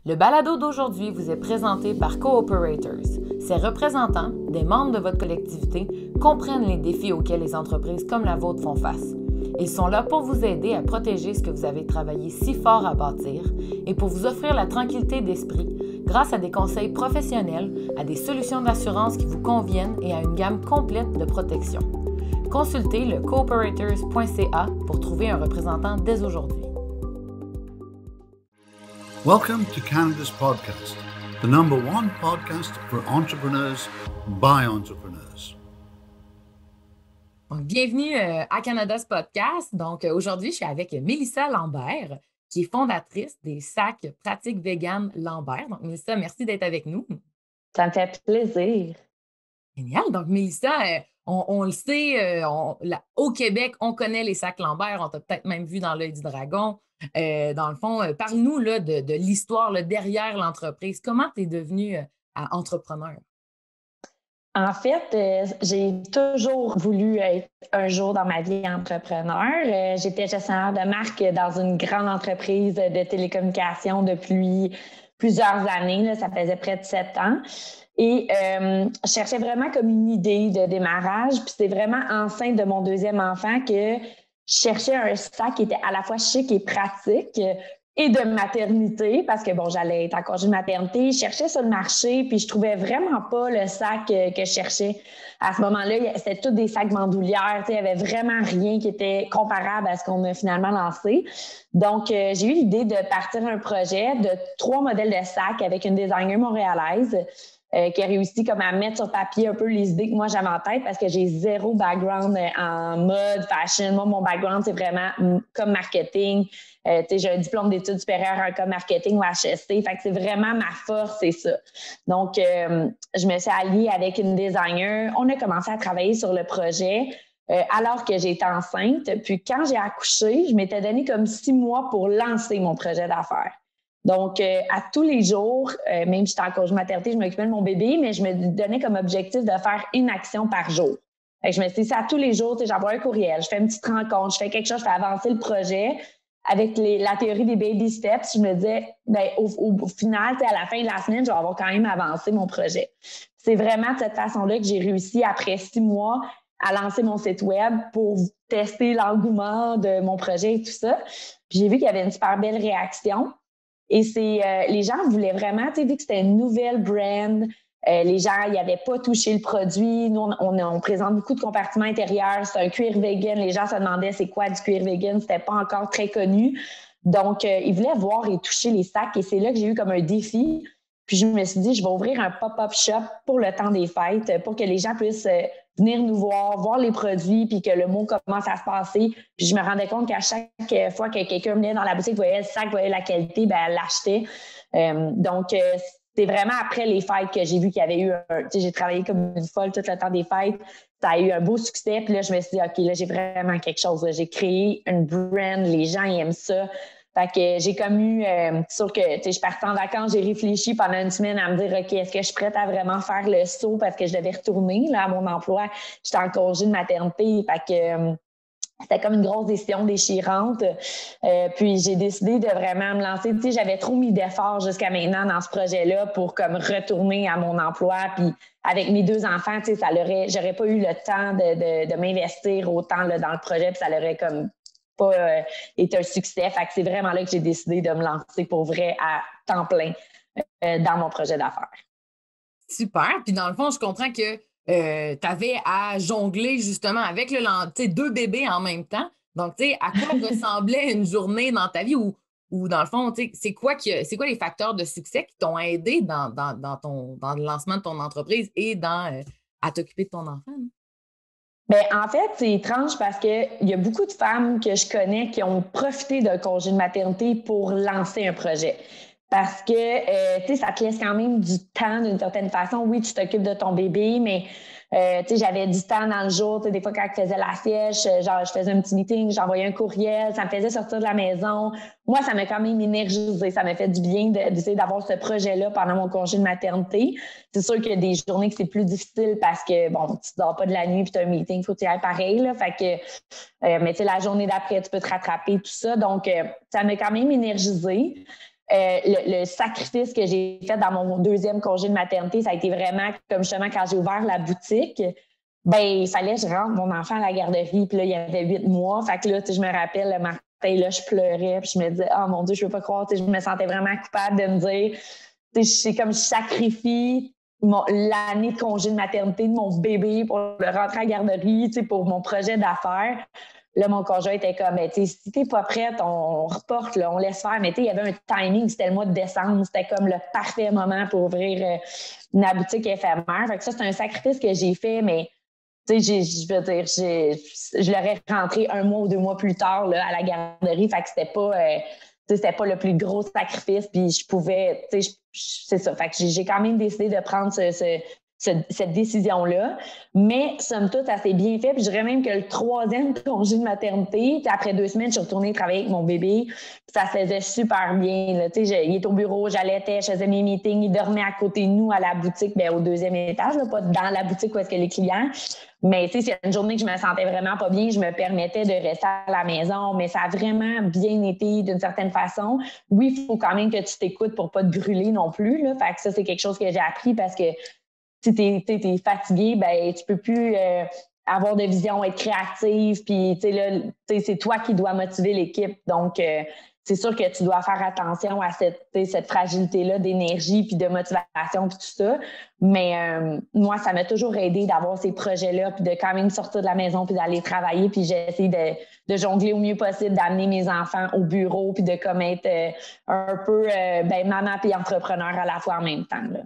Le balado d'aujourd'hui vous est présenté par Cooperators. Ces représentants, des membres de votre collectivité, comprennent les défis auxquels les entreprises comme la vôtre font face. Ils sont là pour vous aider à protéger ce que vous avez travaillé si fort à bâtir et pour vous offrir la tranquillité d'esprit grâce à des conseils professionnels, à des solutions d'assurance qui vous conviennent et à une gamme complète de protection. Consultez le cooperators.ca pour trouver un représentant dès aujourd'hui. Welcome to Canada's podcast, the number one podcast for entrepreneurs by entrepreneurs. Donc, bienvenue à Canada's podcast. Donc, aujourd'hui, je suis avec Mélissa Lambert, qui est fondatrice des sacs pratiques vegan Lambert. Donc, Mélissa, merci d'être avec nous. Ça me fait plaisir. Génial. Donc, Mélissa, on le sait, au Québec, on connaît les sacs Lambert. On t'a peut-être même vu dans l'Œil du Dragon. Dans le fond, parle-nous là, de l'histoire là, derrière l'entreprise. Comment tu es devenue entrepreneur? En fait, j'ai toujours voulu être un jour dans ma vie entrepreneur. J'étais gestionnaire de marque dans une grande entreprise de télécommunications depuis plusieurs années. Là, ça faisait près de 7 ans. Et je cherchais vraiment comme une idée de démarrage. Puis c'est vraiment enceinte de mon deuxième enfant que je cherchais un sac qui était à la fois chic et pratique et de maternité parce que, bon, j'allais être en congé de maternité. Je cherchais sur le marché puis je trouvais vraiment pas le sac que je cherchais. À ce moment-là, c'était tous des sacs bandoulières. Il y avait vraiment rien qui était comparable à ce qu'on a finalement lancé. Donc, j'ai eu l'idée de partir un projet de 3 modèles de sacs avec une designer montréalaise qui a réussi comme à mettre sur papier un peu les idées que moi j'avais en tête parce que j'ai zéro background en mode, fashion. Moi, mon background, c'est vraiment comme marketing. J'ai un diplôme d'études supérieures en comme marketing ou HSC. Fait que c'est vraiment ma force, c'est ça. Donc, je me suis alliée avec une designer. On a commencé à travailler sur le projet alors que j'étais enceinte. Puis quand j'ai accouché, je m'étais donné comme 6 mois pour lancer mon projet d'affaires. Donc, à tous les jours, même si j'étais en congé de maternité, je m'occupais de mon bébé, mais je me donnais comme objectif de faire une action par jour. Fait que je me suis dit, c'est à tous les jours, j'envoie un courriel, je fais une petite rencontre, je fais quelque chose, je fais avancer le projet. Avec la théorie des baby steps, je me disais, au final, à la fin de la semaine, je vais avoir quand même avancé mon projet. C'est vraiment de cette façon-là que j'ai réussi, après 6 mois, à lancer mon site web pour tester l'engouement de mon projet et tout ça. Puis j'ai vu qu'il y avait une super belle réaction. Et les gens voulaient vraiment, vu que c'était une nouvelle brand, les gens, ils n'avaient pas touché le produit. Nous, on présente beaucoup de compartiments intérieurs. C'est un cuir vegan. Les gens se demandaient c'est quoi du cuir vegan. C'était pas encore très connu. Donc, ils voulaient voir et toucher les sacs. Et c'est là que j'ai eu comme un défi. Puis, je me suis dit, je vais ouvrir un pop-up shop pour le temps des fêtes pour que les gens puissent venir nous voir les produits, puis que le mot commence à se passer. Puis je me rendais compte qu'à chaque fois que quelqu'un venait dans la boutique, voyait le sac, voyait la qualité, ben elle l'achetait. Donc, c'est vraiment après les fêtes que j'ai vu qu'il y avait eu j'ai travaillé comme une folle tout le temps des fêtes. Ça a eu un beau succès. Puis là, je me suis dit, OK, là, j'ai vraiment quelque chose. Là. J'ai créé une brand. Les gens, ils aiment ça. Fait que j'ai comme eu, sûr que je partais en vacances, j'ai réfléchi pendant une semaine à me dire, OK, est-ce que je suis prête à vraiment faire le saut parce que je devais retourner là, à mon emploi. J'étais en congé de maternité. Fait que c'était comme une grosse décision déchirante. Puis j'ai décidé de vraiment me lancer. J'avais trop mis d'efforts jusqu'à maintenant dans ce projet-là pour comme retourner à mon emploi. Puis avec mes 2 enfants, j'aurais pas eu le temps de m'investir autant là, dans le projet. Puis ça l'aurait comme pas été un succès. Fait que c'est vraiment là que j'ai décidé de me lancer pour vrai à temps plein dans mon projet d'affaires. Super. Puis dans le fond, je comprends que tu avais à jongler justement avec 2 bébés en même temps. Donc, à quoi ressemblait une journée dans ta vie ou dans le fond, c'est quoi les facteurs de succès qui t'ont aidé dans le lancement de ton entreprise et à t'occuper de ton enfant? Bien, en fait, c'est étrange parce qu'il y a beaucoup de femmes que je connais qui ont profité d'un congé de maternité pour lancer un projet. Parce que, ça te laisse quand même du temps d'une certaine façon. Oui, tu t'occupes de ton bébé, mais, j'avais du temps dans le jour. Des fois, quand je faisais la sieste, je faisais un petit meeting, j'envoyais un courriel, ça me faisait sortir de la maison. Moi, ça m'a quand même énergisé. Ça m'a fait du bien d'essayer d'avoir ce projet-là pendant mon congé de maternité. C'est sûr qu'il y a des journées que c'est plus difficile parce que, bon, tu ne dors pas de la nuit puis tu as un meeting, il faut que tu y ailles pareil. Là, fait que, mais la journée d'après, tu peux te rattraper, tout ça. Donc, ça m'a quand même énergisé. le sacrifice que j'ai fait dans mon deuxième congé de maternité, ça a été vraiment comme justement quand j'ai ouvert la boutique, ben il fallait que je rentre mon enfant à la garderie. Puis là, il y avait 8 mois. Fait que là, je me rappelle le matin, là, je pleurais. Puis je me disais, oh mon Dieu, je veux pas croire. Je me sentais vraiment coupable de me dire, c'est comme je sacrifie l'année de congé de maternité de mon bébé pour le rentrer à la garderie, pour mon projet d'affaires. Là, mon conjoint était comme, si t'es pas prête, on reporte, là, on laisse faire. Mais il y avait un timing, c'était le mois de décembre, c'était comme le parfait moment pour ouvrir une boutique éphémère. Fait que ça, c'est un sacrifice que j'ai fait, mais je veux dire, je l'aurais rentré 1 mois ou 2 mois plus tard là, à la garderie. Fait que c'était pas le plus gros sacrifice. Puis je pouvais, c'est ça. Fait que j'ai quand même décidé de prendre cette décision-là. Mais, somme toute, ça s'est bien fait. Puis je dirais même que le 3e congé de maternité, après 2 semaines, je suis retournée travailler avec mon bébé. Puis ça se faisait super bien. Là. Il est au bureau, j'allaitais, je faisais mes meetings. Il dormait à côté de nous à la boutique, au 2e étage, là, pas dans la boutique où est-ce que les clients. Mais c'est une journée que je me sentais vraiment pas bien, je me permettais de rester à la maison, mais ça a vraiment bien été d'une certaine façon. Oui, il faut quand même que tu t'écoutes pour pas te brûler non plus. Là. Fait que ça, c'est quelque chose que j'ai appris parce que si t'es fatigué, tu peux plus avoir de vision, être créative, puis c'est toi qui dois motiver l'équipe. Donc, c'est sûr que tu dois faire attention à cette fragilité-là d'énergie puis de motivation puis tout ça. Mais moi, ça m'a toujours aidé d'avoir ces projets-là puis de quand même sortir de la maison puis d'aller travailler. Puis j'ai essayé de jongler au mieux possible, d'amener mes enfants au bureau puis de comme être un peu maman puis entrepreneur à la fois en même temps, là.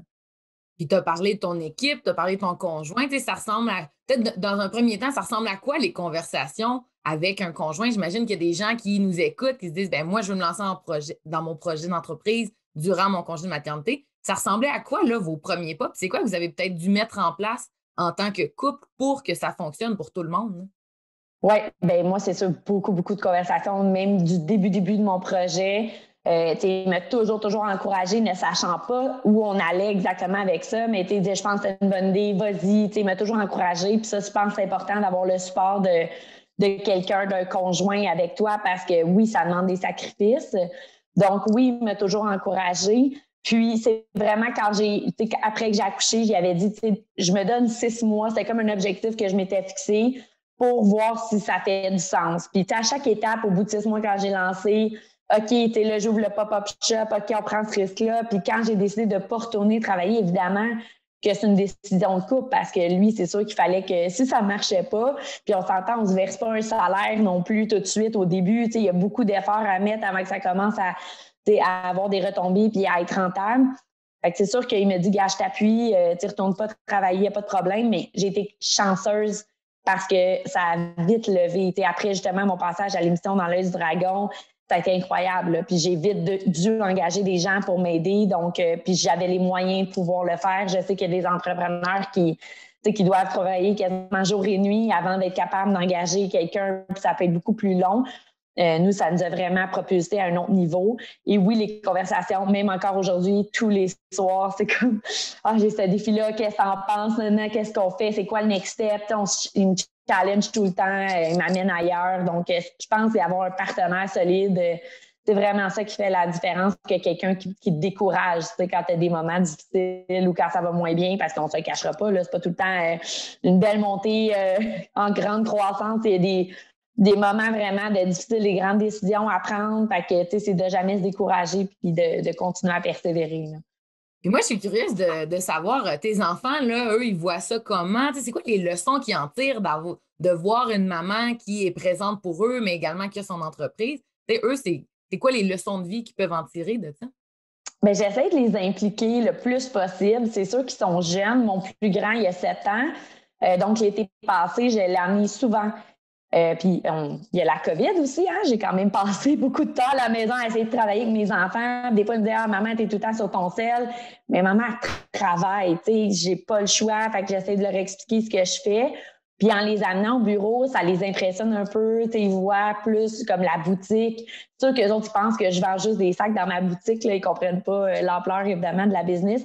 Puis tu as parlé de ton équipe, tu as parlé de ton conjoint. Ça ressemble à. Peut-être dans un premier temps, ça ressemble à quoi les conversations avec un conjoint? J'imagine qu'il y a des gens qui nous écoutent, qui se disent moi, je veux me lancer dans mon projet d'entreprise durant mon congé de maternité. Ça ressemblait à quoi, là, vos premiers pas? Puis c'est quoi que vous avez peut-être dû mettre en place en tant que couple pour que ça fonctionne pour tout le monde? Oui, moi, c'est sûr, beaucoup, beaucoup de conversations, même du début de mon projet. Il m'a toujours encouragé, ne sachant pas où on allait exactement avec ça, mais je pense que c'est une bonne idée, vas-y, il m'a toujours encouragé. Puis ça, je pense que c'est important d'avoir le support de quelqu'un, d'un conjoint avec toi, parce que oui, ça demande des sacrifices. Donc oui, il m'a toujours encouragé. Puis c'est vraiment après que j'ai accouché, j'avais dit, je me donne 6 mois, c'était comme un objectif que je m'étais fixé pour voir si ça fait du sens. Puis à chaque étape, au bout de 6 mois, quand j'ai lancé, OK, là, j'ouvre le pop-up shop, OK, on prend ce risque-là. Puis quand j'ai décidé de ne pas retourner travailler, évidemment que c'est une décision de couple parce que lui, c'est sûr qu'il fallait que si ça ne marchait pas, puis on s'entend, on ne se verse pas un salaire non plus tout de suite au début. Il y a beaucoup d'efforts à mettre avant que ça commence à avoir des retombées puis à être rentable. Fait que c'est sûr qu'il me dit, gars, je t'appuie, tu ne retournes pas travailler, il n'y a pas de problème, mais j'ai été chanceuse parce que ça a vite levé. Après, justement, mon passage à l'émission Dans l'œil du dragon, ça a été incroyable. Là. Puis j'ai vite dû engager des gens pour m'aider. Donc, puis j'avais les moyens de pouvoir le faire. Je sais qu'il y a des entrepreneurs qui doivent travailler quasiment jour et nuit avant d'être capables d'engager quelqu'un. Puis ça peut être beaucoup plus long. Nous, ça nous a vraiment propulsé à un autre niveau. Et oui, les conversations, même encore aujourd'hui, tous les soirs, c'est comme « Ah, j'ai ce défi-là, qu'est-ce que t'en penses? Qu'est-ce qu'on fait? C'est quoi le next step? » Il me challenge tout le temps, il m'amène ailleurs. Donc, je pense qu'avoir un partenaire solide, c'est vraiment ça qui fait la différence que quelqu'un qui te décourage quand tu as des moments difficiles ou quand ça va moins bien, parce qu'on ne se le cachera pas. Là, c'est pas tout le temps une belle montée en grande croissance. Il y a des moments vraiment difficiles, des grandes décisions à prendre. Fait que, c'est de jamais se décourager puis de continuer à persévérer. Là. Puis moi, je suis curieuse de savoir, tes enfants, là, eux, ils voient ça comment? C'est quoi les leçons qu'ils en tirent de voir une maman qui est présente pour eux, mais également qui a son entreprise? Eux, c'est quoi les leçons de vie qu'ils peuvent en tirer de ça? Bien, j'essaie de les impliquer le plus possible. C'est sûr qu'ils sont jeunes. Mon plus grand, il a 7 ans. Donc, l'été passé, je l'ai amené souvent. Puis, il y a la COVID aussi. Hein? J'ai quand même passé beaucoup de temps à la maison à essayer de travailler avec mes enfants. Des fois, ils me disaient « Ah, maman, t'es tout le temps sur ton sel. » Mais maman, elle travaille. Tu sais, j'ai pas le choix. Fait que j'essaie de leur expliquer ce que je fais. Puis, en les amenant au bureau, ça les impressionne un peu. Tu sais, ils voient plus comme la boutique. C'est sûr qu'eux autres, ils pensent que je vends juste des sacs dans ma boutique. Là, ils comprennent pas l'ampleur, évidemment, de la business.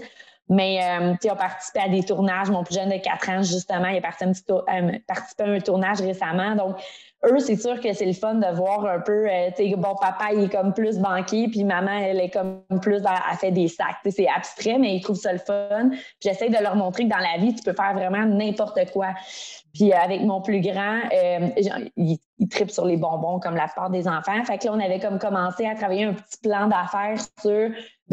Mais tu sais, on participé à des tournages. Mon plus jeune de 4 ans, justement, il a participé à un tournage récemment. Donc, eux, c'est sûr que c'est le fun de voir un peu, tu sais, bon, papa, il est comme plus banquier, puis maman, elle est comme plus, elle fait des sacs. Tu sais, c'est abstrait, mais ils trouvent ça le fun. Puis j'essaie de leur montrer que dans la vie, tu peux faire vraiment n'importe quoi. Puis avec mon plus grand, il tripe sur les bonbons comme la plupart des enfants. Fait que là, on avait comme commencé à travailler un petit plan d'affaires sur,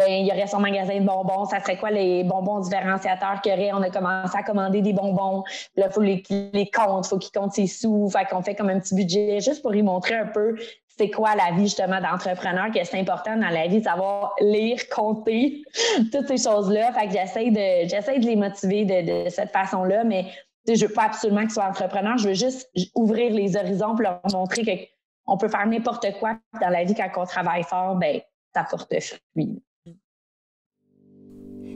il y aurait son magasin de bonbons. Ça serait quoi les bonbons différenciateurs qu'il y aurait? On a commencé à commander des bonbons. Puis là, il faut les compte, il faut qu'il compte ses sous. Fait qu'on fait comme un petit budget juste pour lui montrer un peu c'est quoi la vie justement d'entrepreneur, que c'est important dans la vie de savoir lire, compter, toutes ces choses-là. Fait que j'essaie de les motiver de cette façon-là, mais je veux pas absolument qu'ils soient entrepreneurs, je veux juste ouvrir les horizons pour leur montrer qu'on peut faire n'importe quoi dans la vie quand on travaille fort, ça porte fruit.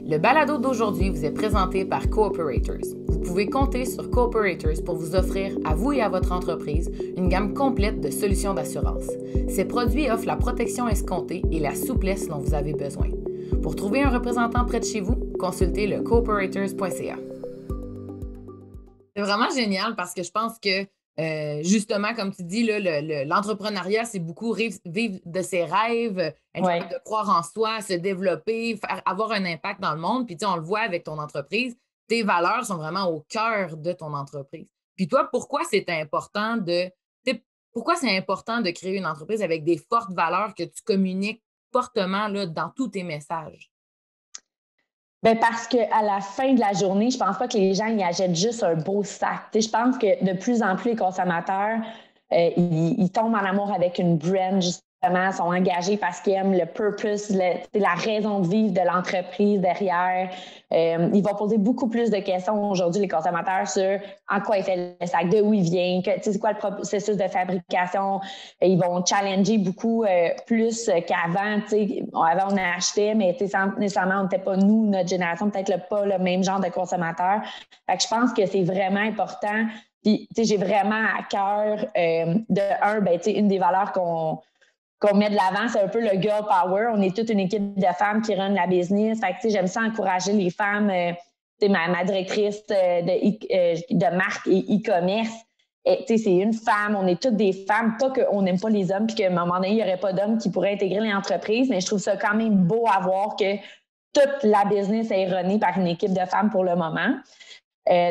Le balado d'aujourd'hui vous est présenté par Cooperators. Vous pouvez compter sur Cooperators pour vous offrir, à vous et à votre entreprise, une gamme complète de solutions d'assurance. Ces produits offrent la protection escomptée et la souplesse dont vous avez besoin. Pour trouver un représentant près de chez vous, consultez le cooperators.ca. C'est vraiment génial parce que je pense que, justement, comme tu dis, là, l'entrepreneuriat, c'est beaucoup vivre de ses rêves, être capable de croire en soi, se développer, avoir un impact dans le monde. Puis, tu sais, on le voit avec ton entreprise, tes valeurs sont vraiment au cœur de ton entreprise. Puis toi, pourquoi c'est important de créer une entreprise avec des fortes valeurs que tu communiques fortement là, dans tous tes messages? Parce qu'à la fin de la journée, je pense pas que les gens y achètent juste un beau sac. Je pense que de plus en plus, les consommateurs, ils tombent en amour avec une brand, justement, sont engagés parce qu'ils aiment le purpose, la raison de vivre de l'entreprise derrière. Ils vont poser beaucoup plus de questions aujourd'hui, les consommateurs, sur en quoi il fait le sac, de où il vient, c'est quoi le processus de fabrication. Ils vont challenger beaucoup plus qu'avant. Avant, on achetait, mais sans nécessairement, on n'était pas, nous, notre génération, peut-être pas le même genre de consommateur. Fait que je pense que c'est vraiment important. Puis, j'ai vraiment à cœur, une des valeurs qu'on met de l'avant, c'est un peu le girl power. On est toute une équipe de femmes qui run la business. Fait que, j'aime ça encourager les femmes. Ma directrice de marque et e-commerce, c'est une femme. On est toutes des femmes. Pas qu'on n'aime pas les hommes puis qu'à un moment donné, il n'y aurait pas d'hommes qui pourraient intégrer l'entreprise, mais je trouve ça quand même beau à voir que toute la business est runnée par une équipe de femmes pour le moment.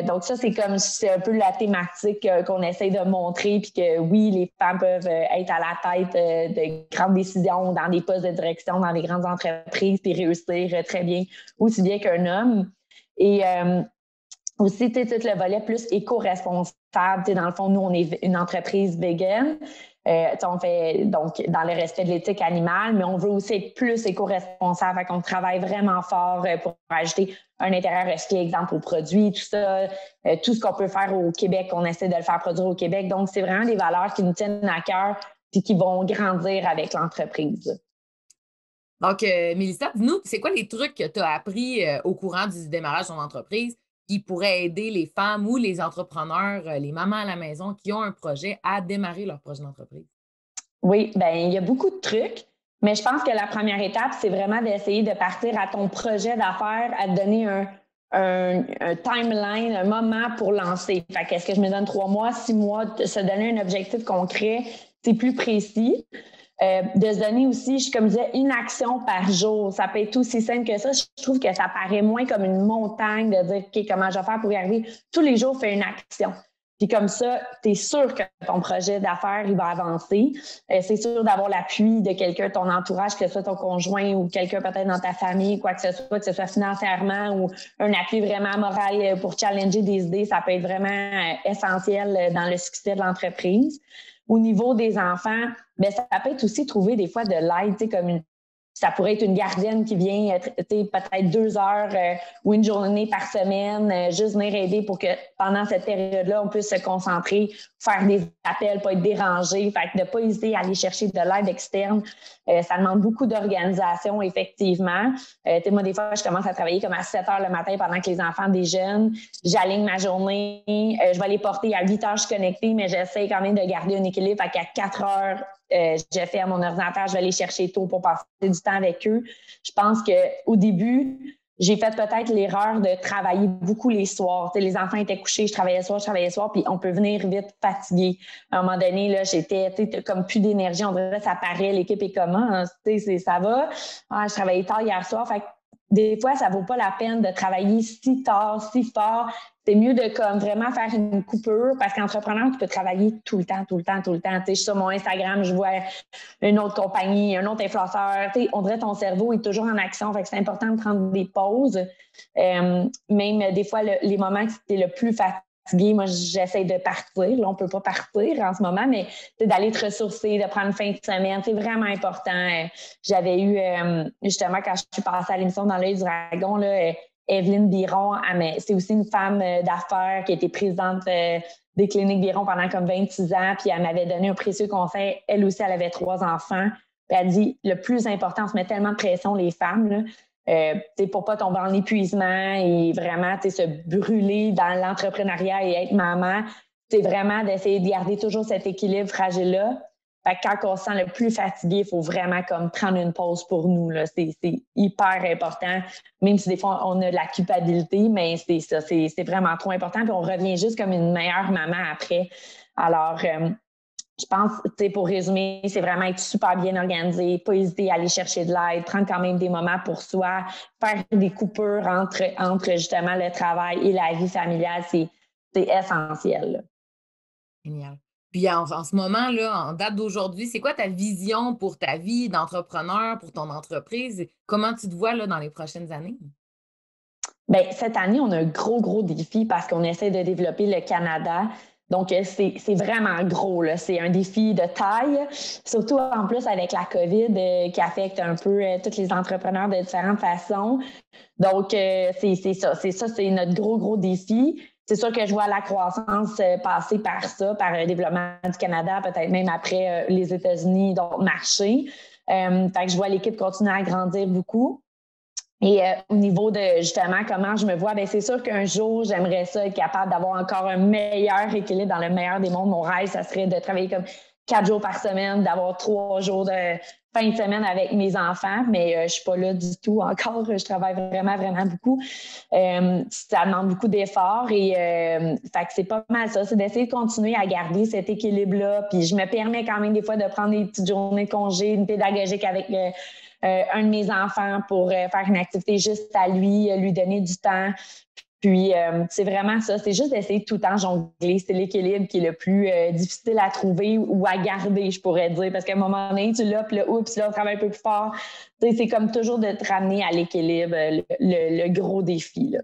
Donc ça, c'est un peu la thématique qu'on essaie de montrer, puis que oui, les femmes peuvent être à la tête de grandes décisions dans des postes de direction, dans des grandes entreprises, puis réussir très bien, aussi bien qu'un homme. Et aussi, tout le volet plus éco-responsable. Dans le fond, nous, on est une entreprise vegan. On fait donc dans le respect de l'éthique animale, mais on veut aussi être plus éco-responsable. Fait qu'on travaille vraiment fort pour ajouter un intérieur recyclé, exemple, aux produits, tout ça, tout ce qu'on peut faire au Québec, on essaie de le faire produire au Québec. Donc, c'est vraiment des valeurs qui nous tiennent à cœur et qui vont grandir avec l'entreprise. Donc, Mélissa, dis-nous, c'est quoi les trucs que tu as appris au courant du démarrage de ton entreprise qui pourraient aider les femmes ou les entrepreneurs, les mamans à la maison qui ont un projet à démarrer leur projet d'entreprise? Oui, il y a beaucoup de trucs, mais je pense que la première étape, c'est vraiment d'essayer de partir à ton projet d'affaires, à te donner un timeline, un moment pour lancer. Fait que est-ce que je me donne 3 mois, 6 mois, de se donner un objectif concret, c'est plus précis. De se donner aussi, comme je disais, une action par jour. Ça peut être aussi simple que ça. Je trouve que ça paraît moins comme une montagne de dire, OK, comment je vais faire pour y arriver? Tous les jours, fais une action. Puis comme ça, tu es sûr que ton projet d'affaires, il va avancer. C'est sûr d'avoir l'appui de quelqu'un de ton entourage, que ce soit ton conjoint ou quelqu'un peut-être dans ta famille, quoi que ce soit financièrement ou un appui vraiment moral pour challenger des idées. Ça peut être vraiment essentiel dans le succès de l'entreprise. Au niveau des enfants, ça peut être aussi trouver des fois de l'aide, comme ça pourrait être une gardienne qui vient peut-être 2 heures ou une journée par semaine, juste venir aider pour que pendant cette période-là, on puisse se concentrer, faire des appels, pas être dérangé. Fait que de ne pas hésiter à aller chercher de l'aide externe. Ça demande beaucoup d'organisation, effectivement. Moi, des fois, je commence à travailler comme à 7 heures le matin pendant que les enfants déjeunent. J'aligne ma journée. Je vais les porter à 8 heures, je suis connectée, mais j'essaie quand même de garder un équilibre. Fait qu'à 4 heures, je fais à mon ordinateur, je vais les chercher tôt pour passer du temps avec eux. Je pense qu'au début, j'ai fait peut-être l'erreur de travailler beaucoup les soirs. Tu sais, les enfants étaient couchés, je travaillais le soir, puis on peut venir vite fatigué. À un moment donné, là, j'étais, tu sais, comme plus d'énergie, on dirait ça paraît, l'équipe est comment, hein, tu sais, ça va. Ah, je travaillais tard hier soir, fait que des fois, ça vaut pas la peine de travailler si tard, si fort. C'est mieux de comme vraiment faire une coupure parce qu'entrepreneur, tu peux travailler tout le temps. Tu sais, je suis sur mon Instagram, je vois une autre compagnie, un autre influenceur. Tu sais, on dirait que ton cerveau est toujours en action. Fait que c'est important de prendre des pauses. Même des fois, les moments que tu es le plus fatigué, moi, j'essaie de partir. Là, on peut pas partir en ce moment, mais d'aller te ressourcer, de prendre une fin de semaine, c'est vraiment important. J'avais eu, justement, quand je suis passée à l'émission Dans l'œil du dragon, là, Evelyne Biron, c'est aussi une femme d'affaires qui a été présidente des cliniques Biron pendant comme 26 ans, puis elle m'avait donné un précieux conseil. Elle aussi, elle avait 3 enfants. Puis elle dit, le plus important, on se met tellement de pression, les femmes, là, pour pas tomber en épuisement et vraiment se brûler dans l'entrepreneuriat et être maman, c'est vraiment d'essayer de garder toujours cet équilibre fragile-là. Fait que quand on se sent le plus fatigué, il faut vraiment comme prendre une pause pour nous, là. C'est hyper important, même si des fois on a de la culpabilité, mais c'est ça, c'est vraiment trop important. Puis on revient juste comme une meilleure maman après. Alors, je pense, pour résumer, c'est vraiment être super bien organisé, pas hésiter à aller chercher de l'aide, prendre quand même des moments pour soi, faire des coupures entre justement le travail et la vie familiale, c'est essentiel, là. Génial. Puis en ce moment, là, en date d'aujourd'hui, c'est quoi ta vision pour ta vie d'entrepreneur, pour ton entreprise? Comment tu te vois là, dans les prochaines années? Bien, cette année, on a un gros défi parce qu'on essaie de développer le Canada. Donc, c'est vraiment gros, là. C'est un défi de taille, surtout en plus avec la COVID qui affecte un peu tous les entrepreneurs de différentes façons. Donc, c'est ça, c'est notre gros défi. C'est sûr que je vois la croissance passer par ça, par le développement du Canada, peut-être même après les États-Unis, d'autres marchés. Fait que je vois l'équipe continuer à grandir beaucoup. Et au niveau de, justement, comment je me vois, bien, c'est sûr qu'un jour, j'aimerais ça être capable d'avoir encore un meilleur équilibre dans le meilleur des mondes. Mon rêve, ça serait de travailler comme 4 jours par semaine, d'avoir 3 jours de fin de semaine avec mes enfants, mais je suis pas là du tout encore. Je travaille vraiment beaucoup. Ça demande beaucoup d'efforts et fait que c'est pas mal ça. C'est d'essayer de continuer à garder cet équilibre-là. Puis je me permets quand même des fois de prendre des petites journées de congé, une pédagogique avec un de mes enfants pour faire une activité juste à lui donner du temps. Puis, c'est vraiment ça. C'est juste d'essayer tout le temps jongler. C'est l'équilibre qui est le plus difficile à trouver ou à garder, je pourrais dire. Parce qu'à un moment donné, tu l'as, puis là, oups, là, on travaille un peu plus fort. Tu sais, c'est comme toujours de te ramener à l'équilibre, le gros défi, là.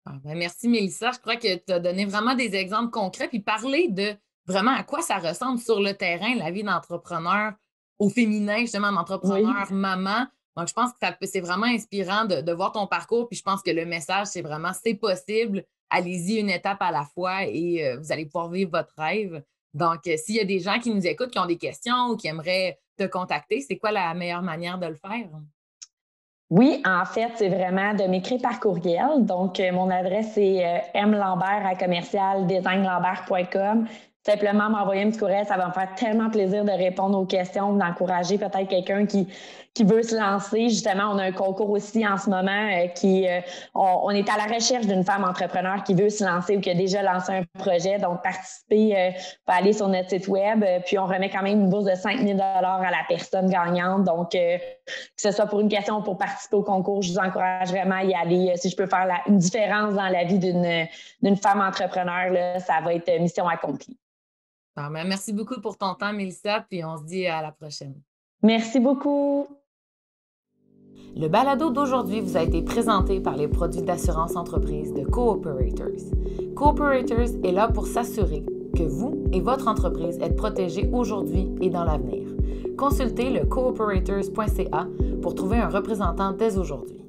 Ah, ben merci, Mélissa. Je crois que tu as donné vraiment des exemples concrets. Puis parler de vraiment à quoi ça ressemble sur le terrain, la vie d'entrepreneur au féminin, justement, d'entrepreneur, Oui. maman. Donc, je pense que c'est vraiment inspirant de voir ton parcours. Puis je pense que le message, c'est vraiment, c'est possible. Allez-y une étape à la fois et vous allez pouvoir vivre votre rêve. Donc, s'il y a des gens qui nous écoutent, qui ont des questions ou qui aimeraient te contacter, c'est quoi la meilleure manière de le faire? Oui, en fait, c'est vraiment de m'écrire par courriel. Donc, mon adresse est mlambert@commercialdesignlambert.com. Simplement m'envoyer un petit courriel, ça va me faire tellement plaisir de répondre aux questions, d'encourager peut-être quelqu'un qui veut se lancer. Justement, on a un concours aussi en ce moment on est à la recherche d'une femme entrepreneur qui veut se lancer ou qui a déjà lancé un projet. Donc, participer, peut aller sur notre site web. Puis, on remet quand même une bourse de 5 000 $ à la personne gagnante. Donc, que ce soit pour une question ou pour participer au concours, je vous encourage vraiment à y aller. Si je peux faire une différence dans la vie d'une femme entrepreneur, là, ça va être mission accomplie. Ah, ben, merci beaucoup pour ton temps, Mélissa, puis on se dit à la prochaine. Merci beaucoup. Le balado d'aujourd'hui vous a été présenté par les produits d'assurance entreprise de Cooperators. Cooperators est là pour s'assurer que vous et votre entreprise êtes protégés aujourd'hui et dans l'avenir. Consultez le cooperators.ca pour trouver un représentant dès aujourd'hui.